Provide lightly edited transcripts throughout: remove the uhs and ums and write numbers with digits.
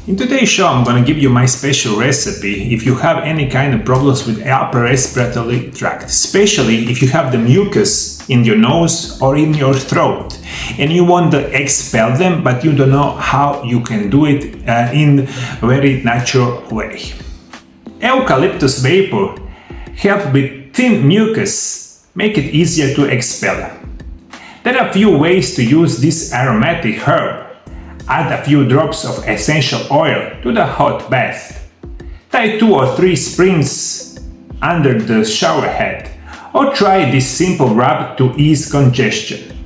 In today's show, I'm going to give you my special recipe if you have any kind of problems with upper respiratory tract, especially if you have the mucus in your nose or in your throat and you want to expel them, but you don't know how you can do it in a very natural way. Eucalyptus vapor helps with thin mucus, make it easier to expel. There are a few ways to use this aromatic herb. Add a few drops of essential oil to the hot bath. Tie 2 or 3 springs under the shower head, or try this simple rub to ease congestion.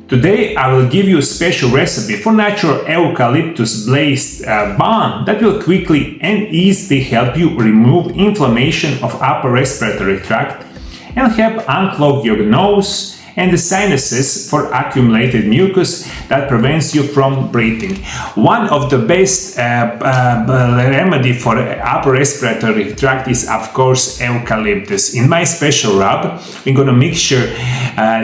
Today I will give you a special recipe for natural eucalyptus-based balm that will quickly and easily help you remove inflammation of upper respiratory tract and help unclog your nose and the sinuses for accumulated mucus that prevents you from breathing. One of the best remedy for upper respiratory tract is, of course, eucalyptus. In my special rub, we're gonna mixture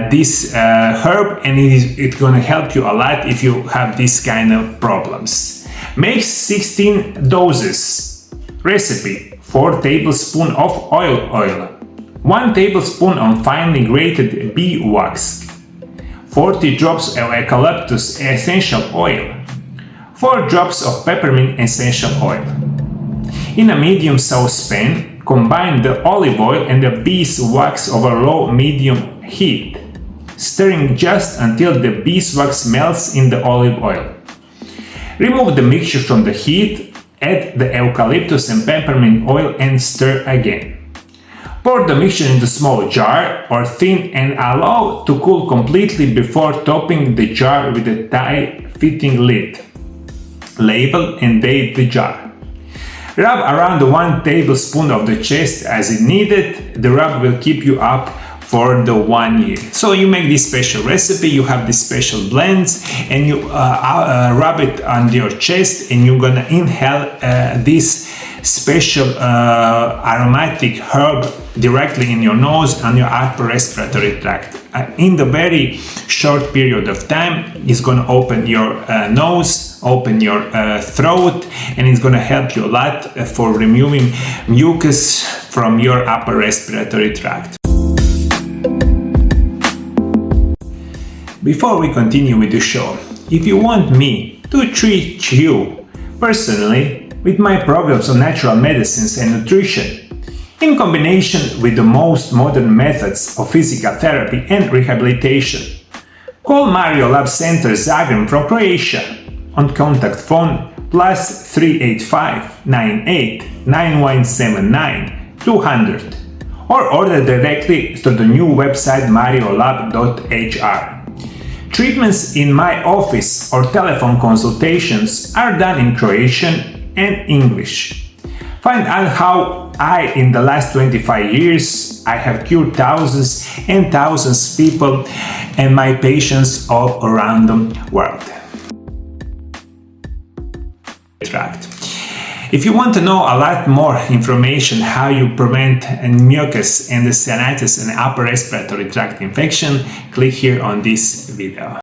this herb, and it's gonna help you a lot if you have this kind of problems. Make 16 doses. Recipe: 4 tablespoons of oil. 1 tablespoon of finely grated bee wax, 40 drops of eucalyptus essential oil, 4 drops of peppermint essential oil. In a medium saucepan, combine the olive oil and the beeswax over low-medium heat, stirring just until the beeswax melts in the olive oil. Remove the mixture from the heat, add the eucalyptus and peppermint oil and stir again. Pour the mixture into a small jar or tin and allow to cool completely before topping the jar with a tight-fitting lid. Label and date the jar. Rub around 1 tablespoon of the chest as it needed. The rub will keep you up for the 1 year. So you make this special recipe, you have this special blends, and you rub it on your chest, and you're gonna inhale this special aromatic herb directly in your nose and your upper respiratory tract. In the very short period of time, it's going to open your nose, open your throat, and it's going to help you a lot for removing mucus from your upper respiratory tract. Before we continue with the show, if you want me to treat you personally with my programs on natural medicines and nutrition, in combination with the most modern methods of physical therapy and rehabilitation, call MarioLab Center Zagreb from Croatia on contact phone +385 98 9179 200 or order directly to the new website mariolab.hr. Treatments in my office or telephone consultations are done in Croatian and English. Find out how in the last 25 years, I have cured thousands and thousands of people and my patients all around the world. If you want to know a lot more information how you prevent mucus and the sinusitis and upper respiratory tract infection, click here on this video.